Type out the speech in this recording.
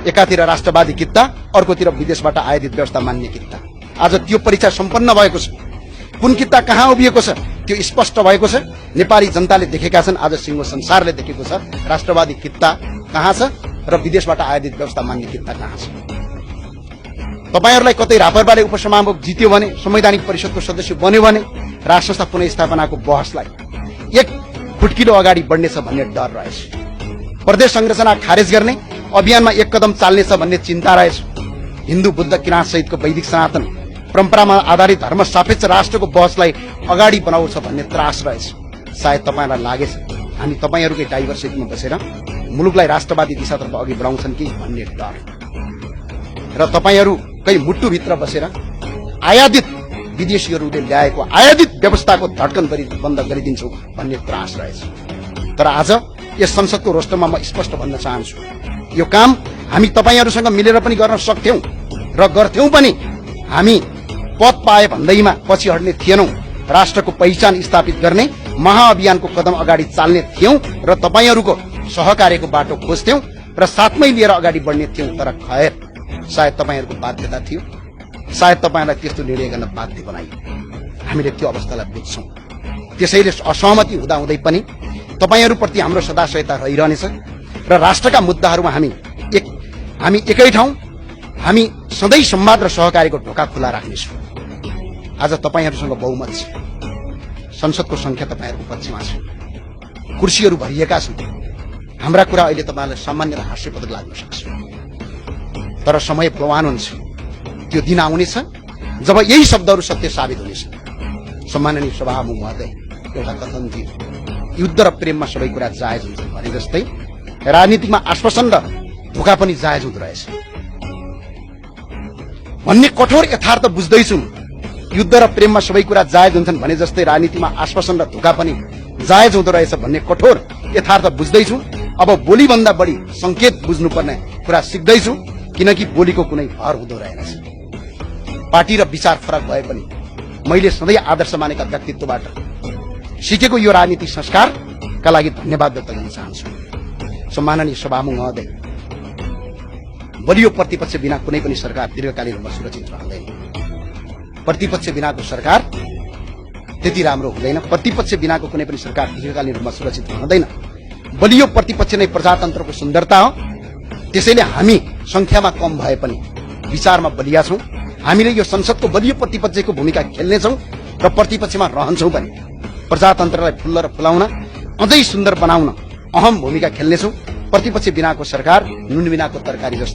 एकातिर राष्ट्रवादी कित्ता, अर्कोतिर विदेशबाट आयातित व्यवस्था मान्ने कित्ता। आज त्यो परीक्षा सम्पन्न भएको छ। कुन कित्ता कहाँ उभिएको छ त्यो स्पष्ट भएको छ। नेपाली जनताले देखेका छन्, आज सिंह संसारले देखेको छ राष्ट्रवादी कित्ता कहाँ छ र विदेशबाट आयातित व्यवस्था मान्ने कित्ता कहाँ छ। तपाईहरुलाई कतै रापरपाले उपसभामुख जित्यो भने, संवैधानिक परिषदको सदस्य बन्यो भने राष्ट्र संस्था पुनर्स्थापनाको बहसलाई एक फुटकिलो अगाडि बढ्नेछ भन्ने डर रहेछ। प्रदेश संरचना खारेज गर्ने अभियानमा एक कदम चाल्नेछ भन्ने चिन्ता रहेछ। हिन्दू बुद्ध किराँत सहितको वैदिक सनातन परम्परामा आधारित धर्म सापेक्ष राष्ट्रको बहसलाई अगाडि बनाउँछ भन्ने त्रास रहेछ। सायद तपाईहरुलाई लागेछ हामी तपाईहरुकै ड्राइभर सिटमा बसेर मुलुकलाई राष्ट्रवादी दिशातर्फ अघि बढाउँछन् कि भन्ने डर र तपाईहरुकै मुटुभित्र बसेर आयातित विदेशीहरूले ल्याएको आयातित व्यवस्थाको धड्कन बन्द गरिदिन्छौ भन्ने त्रास रहेछ। तर आज यस संसदको रोस्टरमा म स्पष्ट भन्न चाहन्छु, यो काम हामी तपाईहरुसँग मिलेर पनि गर्न सक्थ्यौं र गर्थ्यौं पनि। हामी पद पाए भन्दैमा पछि हट्ने थिएनौं। राष्ट्रको पहिचान स्थापित गर्ने महाअभियानको कदम अगाडि चाल्ने थियौं र तपाईहरुको सहकार्यको बाटो खोज्थ्यौं र साथमै लिएर अगाडि बढ्ने थियौं। तर खैर सायद तपाईहरुको बाध्यता थियो, सायद तपाईहरुलाई त्यस्तो निर्णय गर्न बाध्य बनाइयो। हामीले त्यो अवस्थालाई बुझ्छौं। त्यसैले असहमति हुँदाहुँदै पनि तपाईहरुप्रति हाम्रो सदा सहायता रहिरहनेछ र राष्ट्रका मुद्दाहरुमा हामी एकै ठाउँ, हामी सधैँ संवाद र सहकार्यको ढोका खुला राख्नेछौँ। आज तपाईहरुसँग बहुमत छ, संसदको संख्या तपाईहरुको पक्षमा छ, कुर्सीहरू भरिएका छन्। हाम्रा कुरा अहिले तपाईहरुलाई सामान्य र हास्यपदक लाग्न सक्छ, तर समय बलवान हुन्छ। त्यो दिन आउनेछ जब यही शब्दहरू सत्य साबित हुनेछ। सम्माननीय सभामुख महोदय, एउटा कथन थियो, युद्ध र प्रेममा सबै कुरा जायज हुन्छ भने जस्तै राजनीतिमा आश्वासन र धोका पनि जायज हुँदो रहेछ भन्ने कठोर यथार्थ बुझ्दैछु। युद्ध र प्रेममा सबै कुरा जायज हुन्छन् भने जस्तै राजनीतिमा आश्वासन र धोका पनि जायज हुँदो रहेछ भन्ने कठोर यथार्थ बुझ्दैछु। अब बोलीभन्दा बढी संकेत बुझ्नुपर्ने कुरा सिक्दैछु, किनकि बोलीको कुनै भर हुँदो रहेनछ। पार्टी र विचार फरक भए पनि मैले सधैँ आदर्श मानेका व्यक्तित्वबाट सिकेको यो राजनीतिक संस्कारका लागि धन्यवाद व्यक्त गर्न चाहन्छु। सम्माननीय सभामुख महोदय, बलियो प्रतिपक्ष बिना कुनै पनि सरकार दीर्घकालीन रूपमा सुरक्षित रहँदैन। प्रतिपक्ष बिनाको सरकार त्यति राम्रो हुँदैन। प्रतिपक्ष बिनाको कुनै पनि सरकार दीर्घकालीन रूपमा सुरक्षित रहँदैन। बलियो प्रतिपक्ष नै प्रजातन्त्रको सुन्दरता हो। त्यसैले हामी संख्यामा कम भए पनि विचारमा बलिया छौं। हामीले यो संसदको बलियो प्रतिपक्षको भूमिका खेल्नेछौं र प्रतिपक्षमा रहन्छौं पनि। प्रजातन्त्रलाई फुल्ल र फुलाउन, अझै सुन्दर बनाउन अहम भूमिका खेल्नेछौं। प्रतिपक्ष बिनाको सरकार नुन बिनाको तरकारी जस्तो